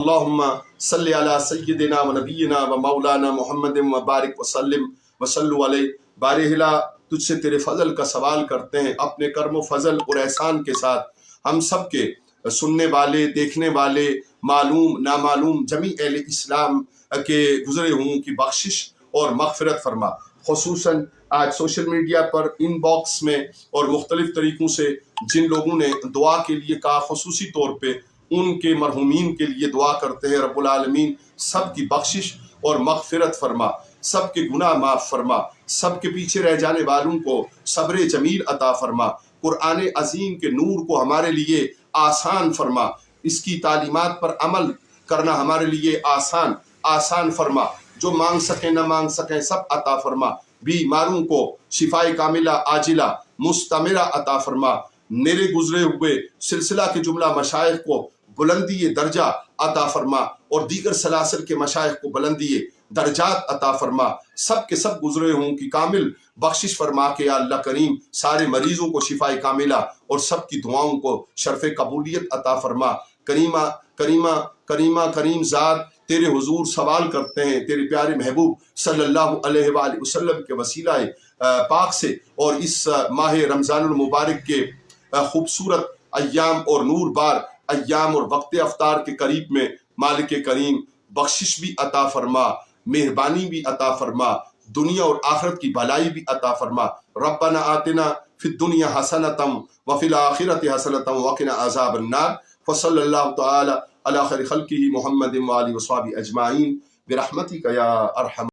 اللہم صلی علی سیدنا و نبینا و مولانا محمد و بارک وسلم وصلو علیہ۔ بارہلا تجھ سے تیرے فضل کا سوال کرتے ہیں، اپنے کرم و فضل اور احسان کے ساتھ ہم سب کے سننے والے، دیکھنے والے، معلوم نامعلوم جمیع اہل اسلام کے گزرے ہوں کی بخشش اور مغفرت فرما۔ خصوصاً آج social media per in box میں اور مختلف طریقوں سے جن لوگوں نے دعا کے لیے کہا، خصوصی طور پہ ان کے مرحومین کے لیے دعا کرتے ہیں، رب العالمین سب کی بخشش اور مغفرت فرما، سب کے گناہ معاف فرما، سب کے پیچھے رہ جانے والوں کو صبر جمیل عطا فرما، قرآن عظیم کے نور کو ہمارے لیے آسان فرما، اس کی تعلیمات پر عمل کرنا ہمارے لیے آسان فرما، جو مانگ سکیں نہ مانگ سکیں سب عطا فرما، بیماروں کو شفائے کاملہ عاجلہ مستمرہ عطا فرما، میرے گزرے ہوئے سلسلہ کے جملہ مشائخ کو بلندی درجہ عطا فرما، اور دیگر سلاسل کے مشائخ کو بلندی درجات عطا فرما، سب کے سب گزرے ہوں کی کامل بخشش فرما کے یا اللہ کریم سارے مریضوں کو شفائے کاملہ اور سب کی دعاؤں کو شرف قبولیت عطا فرما۔ کریم ذات تیرے حضور سوال کرتے ہیں تیرے پیارے محبوب صلی اللہ علیہ وآلہ وسلم کے وسیلہ پاک سے، اور اس ماہ رمضان المبارک کے خوبصورت ایام اور نور بار ایام اور وقت افطار کے قریب میں مالک کریم بخشش بھی عطا فرما، مہربانی بھی عطا فرما، دنیا اور آخرت کی بھلائی بھی عطا فرما۔ ربنا آتنا فی الدنیا حسنۃ وفی الآخرۃ حسنۃ وقنا عذاب النار۔ وصلی اللہ تعالی علی خیر خلقہ محمد وآلہ وصحبہ اجمعین برحمتک یا ارحم